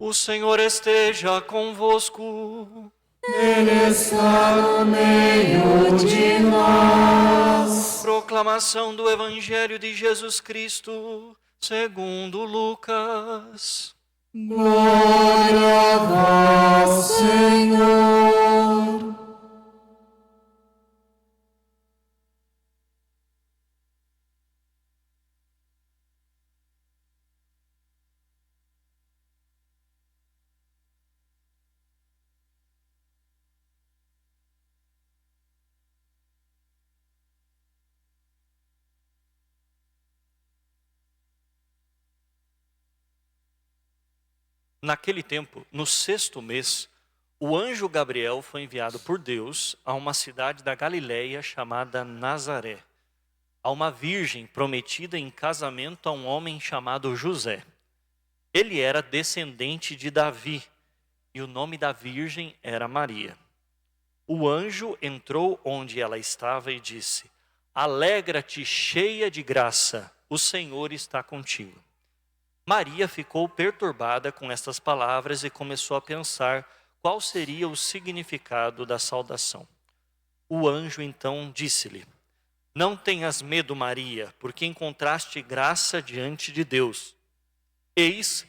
O Senhor esteja convosco. Ele está no meio de nós. Proclamação do Evangelho de Jesus Cristo, segundo Lucas. Glória a vós, Senhor. Naquele tempo, no 6º mês, o anjo Gabriel foi enviado por Deus a uma cidade da Galileia chamada Nazaré, a uma virgem prometida em casamento a um homem chamado José. Ele era descendente de Davi e o nome da virgem era Maria. O anjo entrou onde ela estava e disse: Alegra-te, cheia de graça, o Senhor está contigo. Maria ficou perturbada com estas palavras e começou a pensar qual seria o significado da saudação. O anjo então disse-lhe: Não tenhas medo, Maria, porque encontraste graça diante de Deus. Eis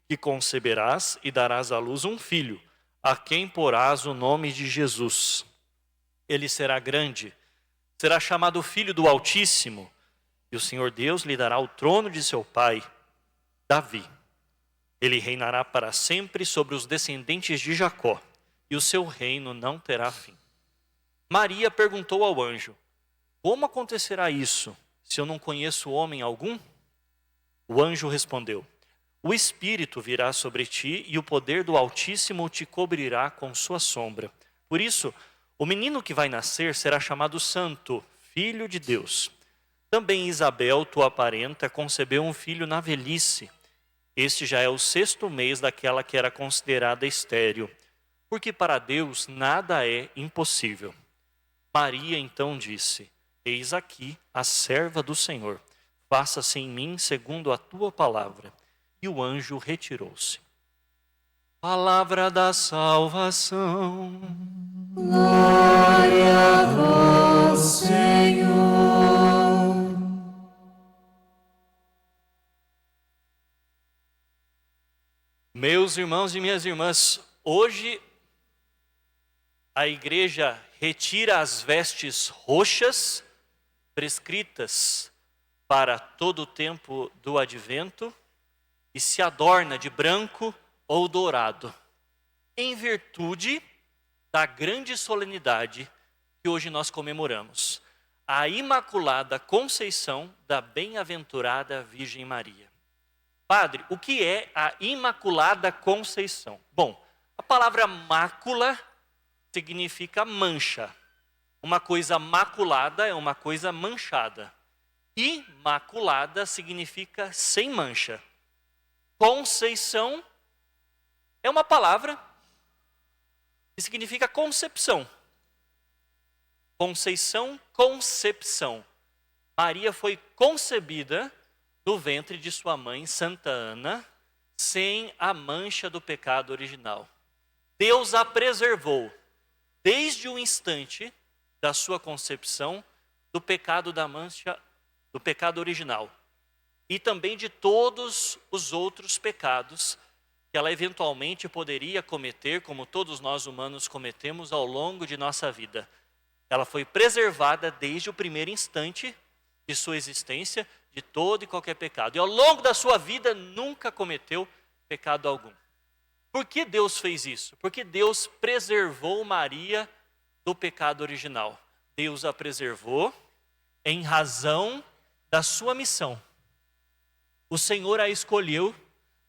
que conceberás e darás à luz um filho, a quem porás o nome de Jesus. Ele será grande, será chamado Filho do Altíssimo, e o Senhor Deus lhe dará o trono de seu pai, Davi. Ele reinará para sempre sobre os descendentes de Jacó, e o seu reino não terá fim. Maria perguntou ao anjo: Como acontecerá isso, se eu não conheço homem algum? O anjo respondeu: O Espírito virá sobre ti, e o poder do Altíssimo te cobrirá com sua sombra. Por isso, o menino que vai nascer será chamado Santo, Filho de Deus. Também Isabel, tua parenta, concebeu um filho na velhice. Este já é o 6º mês daquela que era considerada estéril, porque para Deus nada é impossível. Maria então disse: Eis aqui a serva do Senhor, faça-se em mim segundo a tua palavra. E o anjo retirou-se. Palavra da salvação. Glória a vós, Senhor. Meus irmãos e minhas irmãs, hoje a igreja retira as vestes roxas prescritas para todo o tempo do advento e se adorna de branco ou dourado, em virtude da grande solenidade que hoje nós comemoramos, a Imaculada Conceição da Bem-aventurada Virgem Maria. Padre, o que é a Imaculada Conceição? Bom, a palavra mácula significa mancha. Uma coisa maculada é uma coisa manchada. Imaculada significa sem mancha. Conceição é uma palavra que significa concepção. Conceição, concepção. Maria foi concebida no ventre de sua mãe, Santa Ana, sem a mancha do pecado original. Deus a preservou desde o instante da sua concepção do pecado da mancha, do pecado original, e também de todos os outros pecados que ela eventualmente poderia cometer, como todos nós humanos cometemos ao longo de nossa vida. Ela foi preservada desde o primeiro instante de sua existência de todo e qualquer pecado. E ao longo da sua vida nunca cometeu pecado algum. Por que Deus fez isso? Porque Deus preservou Maria do pecado original. Deus a preservou em razão da sua missão. O Senhor a escolheu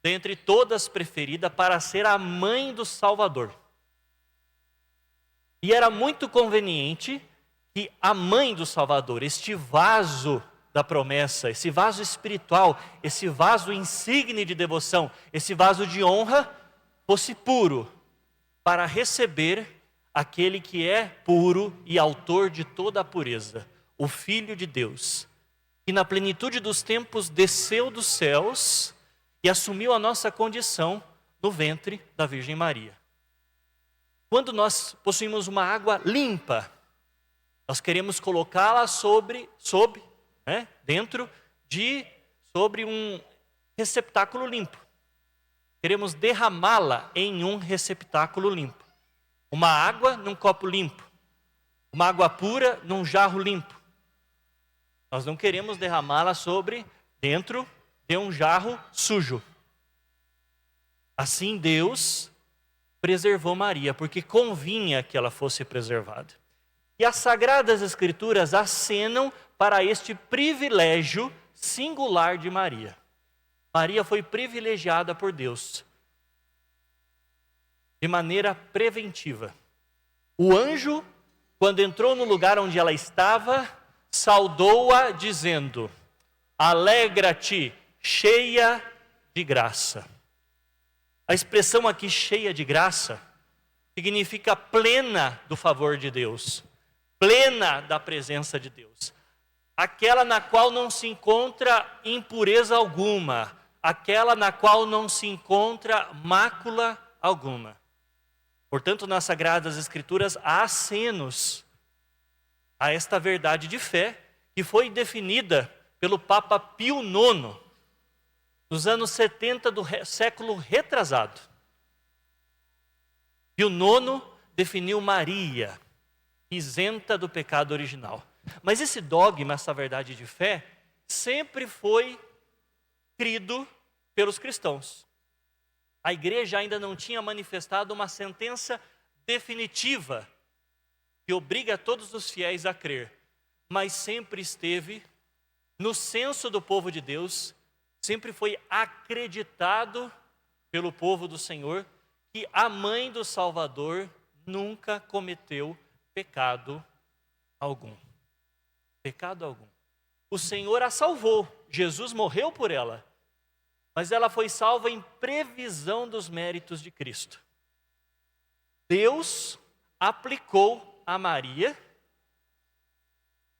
dentre todas preferida para ser a mãe do Salvador. E era muito conveniente que a mãe do Salvador, este vaso da promessa, esse vaso espiritual, esse vaso insigne de devoção, esse vaso de honra, fosse puro, para receber aquele que é puro e autor de toda a pureza, o Filho de Deus, que na plenitude dos tempos desceu dos céus e assumiu a nossa condição no ventre da Virgem Maria. Quando nós possuímos uma água limpa, nós queremos colocá-la sobre um receptáculo limpo. Queremos derramá-la em um receptáculo limpo. Uma água num copo limpo. Uma água pura num jarro limpo. Nós não queremos derramá-la dentro de um jarro sujo. Assim Deus preservou Maria, porque convinha que ela fosse preservada. E as Sagradas Escrituras acenam para este privilégio singular de Maria. Maria foi privilegiada por Deus de maneira preventiva. O anjo, quando entrou no lugar onde ela estava, saudou-a dizendo: alegra-te, cheia de graça. A expressão aqui, cheia de graça, significa plena do favor de Deus, plena da presença de Deus. Aquela na qual não se encontra impureza alguma, aquela na qual não se encontra mácula alguma. Portanto, nas Sagradas Escrituras há acenos a esta verdade de fé que foi definida pelo Papa Pio IX, nos anos 70 do século retrasado. Pio IX definiu Maria isenta do pecado original. Mas esse dogma, essa verdade de fé, sempre foi crido pelos cristãos. A igreja ainda não tinha manifestado uma sentença definitiva que obriga todos os fiéis a crer, mas sempre esteve no senso do povo de Deus, sempre foi acreditado pelo povo do Senhor que a mãe do Salvador nunca cometeu pecado algum. Pecado algum. O Senhor a salvou, Jesus morreu por ela, mas ela foi salva em previsão dos méritos de Cristo. Deus aplicou a Maria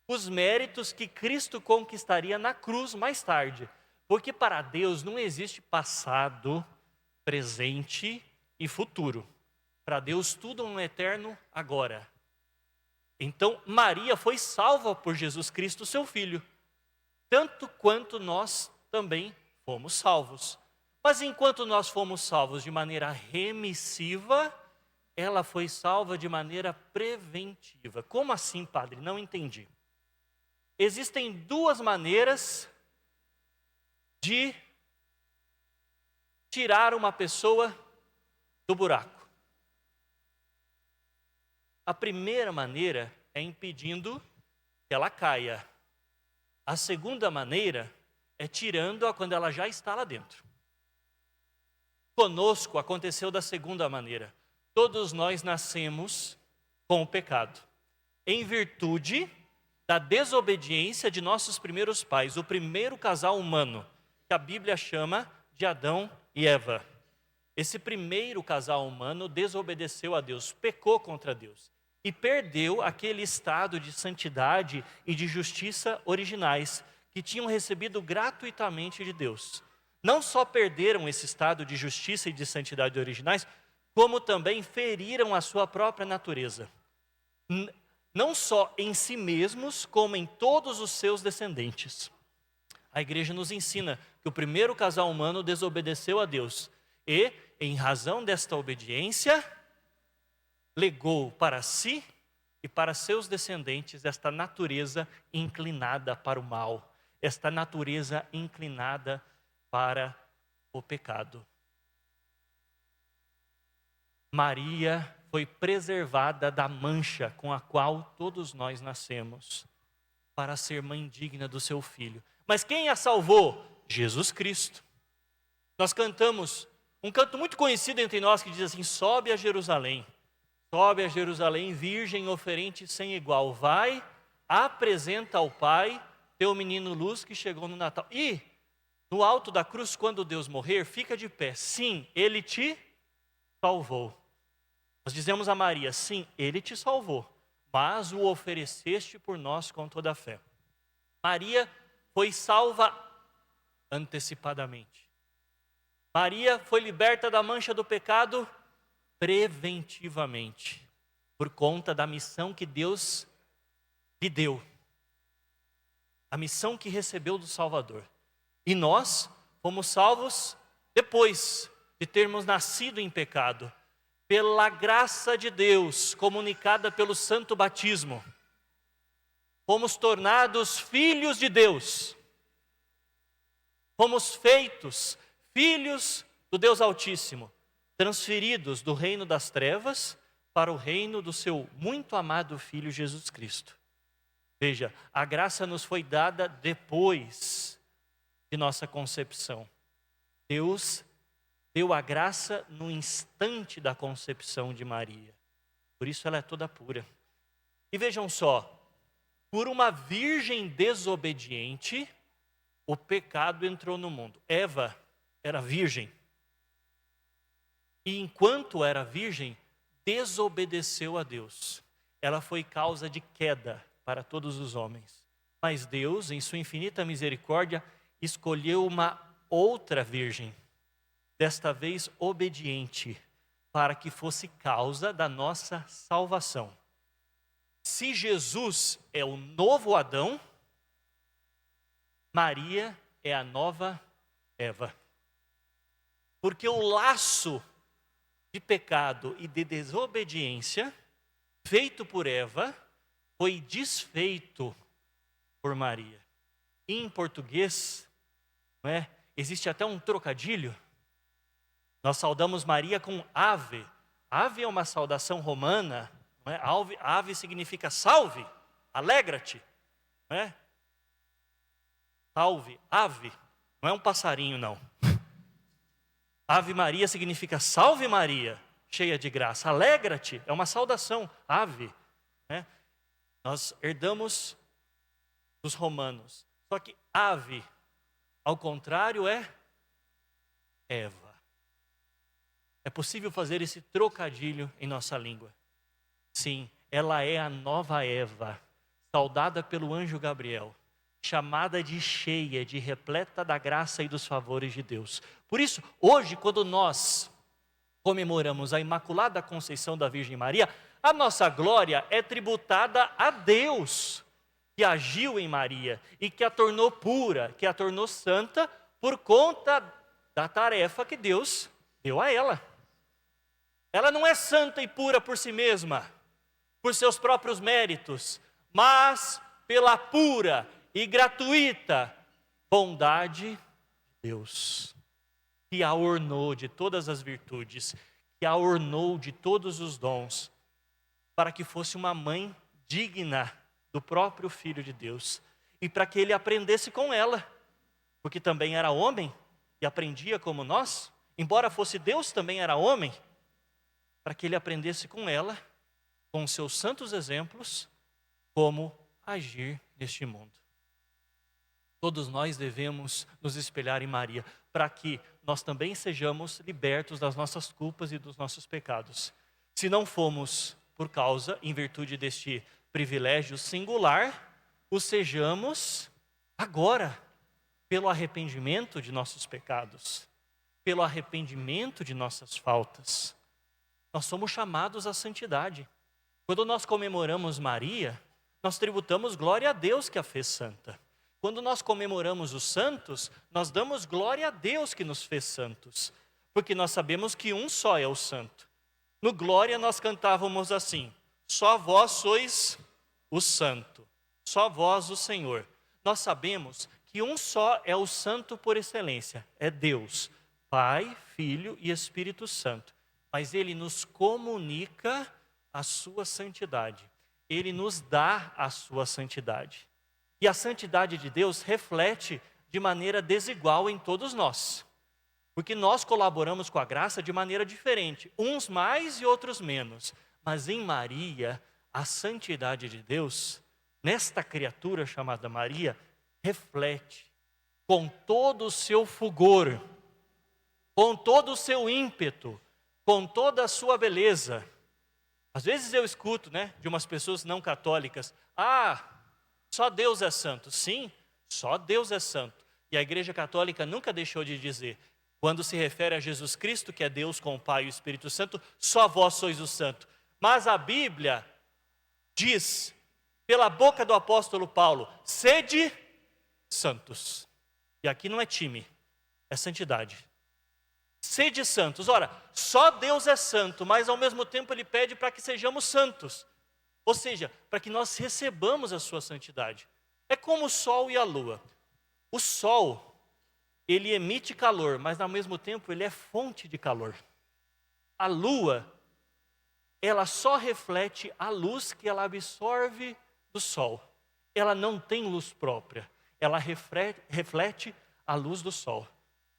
os méritos que Cristo conquistaria na cruz mais tarde. Porque para Deus não existe passado, presente e futuro. Para Deus tudo é um eterno agora. Então Maria foi salva por Jesus Cristo, seu Filho, tanto quanto nós também fomos salvos. Mas enquanto nós fomos salvos de maneira remissiva, ela foi salva de maneira preventiva. Como assim, padre? Não entendi. Existem duas maneiras de tirar uma pessoa do buraco. A primeira maneira é impedindo que ela caia. A segunda maneira é tirando-a quando ela já está lá dentro. Conosco aconteceu da segunda maneira. Todos nós nascemos com o pecado, em virtude da desobediência de nossos primeiros pais, o primeiro casal humano, que a Bíblia chama de Adão e Eva. Esse primeiro casal humano desobedeceu a Deus, pecou contra Deus e perdeu aquele estado de santidade e de justiça originais que tinham recebido gratuitamente de Deus. Não só perderam esse estado de justiça e de santidade originais, como também feriram a sua própria natureza. Não só em si mesmos, como em todos os seus descendentes. A igreja nos ensina que o primeiro casal humano desobedeceu a Deus e, em razão desta obediência, legou para si e para seus descendentes esta natureza inclinada para o mal, esta natureza inclinada para o pecado. Maria foi preservada da mancha com a qual todos nós nascemos, para ser mãe digna do seu filho. Mas quem a salvou? Jesus Cristo. Nós cantamos um canto muito conhecido entre nós que diz assim: sobe a Jerusalém, virgem oferente sem igual, vai, apresenta ao Pai teu menino luz que chegou no Natal. E no alto da cruz, quando Deus morrer, fica de pé. Sim, Ele te salvou. Nós dizemos a Maria: sim, Ele te salvou, mas o ofereceste por nós com toda a fé. Maria foi salva antecipadamente. Maria foi liberta da mancha do pecado preventivamente, por conta da missão que Deus lhe deu. A missão que recebeu do Salvador. E nós fomos salvos depois de termos nascido em pecado, pela graça de Deus, comunicada pelo santo batismo. Fomos tornados filhos de Deus. Fomos feitos filhos do Deus Altíssimo, transferidos do reino das trevas para o reino do seu muito amado Filho Jesus Cristo. Veja, a graça nos foi dada depois de nossa concepção. Deus deu a graça no instante da concepção de Maria. Por isso ela é toda pura. E vejam só, por uma virgem desobediente, o pecado entrou no mundo. Eva era virgem. E enquanto era virgem, desobedeceu a Deus. Ela foi causa de queda para todos os homens. Mas Deus, em sua infinita misericórdia, escolheu uma outra virgem, desta vez obediente, para que fosse causa da nossa salvação. Se Jesus é o novo Adão, Maria é a nova Eva. Porque o laço de pecado e de desobediência feito por Eva foi desfeito por Maria. Em português, não é? Existe até um trocadilho. Nós saudamos Maria com ave. Ave é uma saudação romana, não é? Ave significa salve, alegra-te, não é? Salve, ave, não é um passarinho não. Ave Maria significa salve Maria, cheia de graça. Alegra-te, é uma saudação, ave, né? Nós herdamos dos romanos. Só que ave, ao contrário, é Eva. É possível fazer esse trocadilho em nossa língua. Sim, ela é a nova Eva, saudada pelo anjo Gabriel, chamada de cheia, de repleta da graça e dos favores de Deus. Por isso, hoje, quando nós comemoramos a Imaculada Conceição da Virgem Maria, a nossa glória é tributada a Deus, que agiu em Maria e que a tornou pura, que a tornou santa, por conta da tarefa que Deus deu a ela. Ela não é santa e pura por si mesma, por seus próprios méritos, mas pela pura e gratuita bondade de Deus, que a ornou de todas as virtudes, que a ornou de todos os dons, para que fosse uma mãe digna do próprio Filho de Deus, e para que ele aprendesse com ela, porque também era homem e aprendia como nós, embora fosse Deus, também era homem, para que ele aprendesse com ela, com seus santos exemplos, como agir neste mundo. Todos nós devemos nos espelhar em Maria, para que nós também sejamos libertos das nossas culpas e dos nossos pecados. Se não fomos por causa, em virtude deste privilégio singular, o sejamos agora, pelo arrependimento de nossos pecados, pelo arrependimento de nossas faltas. Nós somos chamados à santidade. Quando nós comemoramos Maria, nós tributamos glória a Deus que a fez santa. Quando nós comemoramos os santos, nós damos glória a Deus que nos fez santos, porque nós sabemos que um só é o santo. No Glória nós cantávamos assim: só vós sois o santo, só vós o Senhor. Nós sabemos que um só é o santo por excelência, é Deus, Pai, Filho e Espírito Santo. Mas Ele nos comunica a sua santidade, Ele nos dá a sua santidade. E a santidade de Deus reflete de maneira desigual em todos nós. Porque nós colaboramos com a graça de maneira diferente, uns mais e outros menos. Mas em Maria, a santidade de Deus, nesta criatura chamada Maria, reflete com todo o seu fulgor, com todo o seu ímpeto, com toda a sua beleza. Às vezes eu escuto, de umas pessoas não católicas: só Deus é santo. Sim, só Deus é santo. E a Igreja Católica nunca deixou de dizer: Quando se refere a Jesus Cristo, que é Deus com o Pai e o Espírito Santo, só vós sois o santo. Mas a Bíblia diz, pela boca do apóstolo Paulo, sede santos. E aqui não é time, é santidade. Sede santos. Ora, só Deus é santo, mas ao mesmo tempo Ele pede para que sejamos santos. Ou seja, para que nós recebamos a sua santidade. É como o sol e a lua. O sol, ele emite calor, mas ao mesmo tempo ele é fonte de calor. A lua, ela só reflete a luz que ela absorve do sol. Ela não tem luz própria, ela reflete a luz do sol.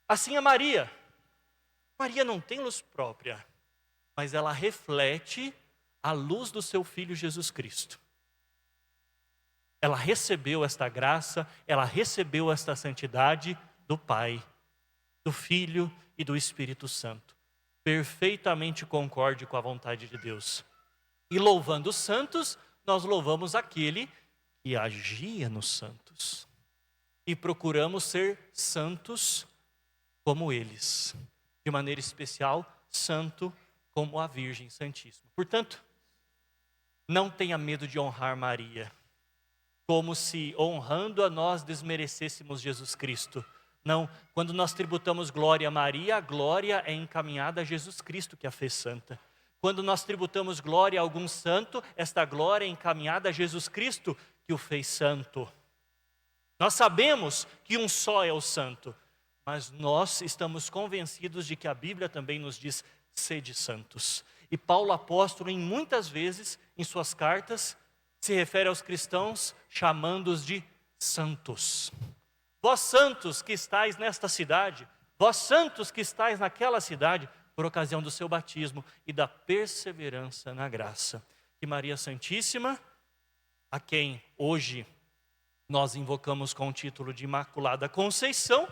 Assim é Maria. Maria não tem luz própria, mas ela reflete a luz do seu Filho Jesus Cristo. Ela recebeu esta graça, ela recebeu esta santidade do Pai, do Filho e do Espírito Santo. Perfeitamente concorde com a vontade de Deus. E louvando os santos, nós louvamos aquele que agia nos santos. E procuramos ser santos como eles. De maneira especial, santo como a Virgem Santíssima. Portanto, não tenha medo de honrar Maria, como se honrando-a nós desmerecêssemos Jesus Cristo. Não, quando nós tributamos glória a Maria, a glória é encaminhada a Jesus Cristo que a fez santa. Quando nós tributamos glória a algum santo, esta glória é encaminhada a Jesus Cristo que o fez santo. Nós sabemos que um só é o santo, mas nós estamos convencidos de que a Bíblia também nos diz, sede santos. E Paulo apóstolo, em muitas vezes, em suas cartas, se refere aos cristãos chamando-os de santos. Vós santos que estáis nesta cidade, vós santos que estáis naquela cidade, por ocasião do seu batismo e da perseverança na graça. Que Maria Santíssima, a quem hoje nós invocamos com o título de Imaculada Conceição,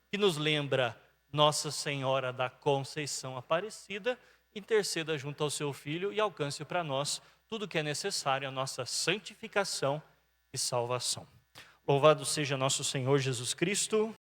que nos lembra Nossa Senhora da Conceição Aparecida, interceda junto ao seu Filho e alcance para nós tudo o que é necessário à nossa santificação e salvação. Louvado seja nosso Senhor Jesus Cristo.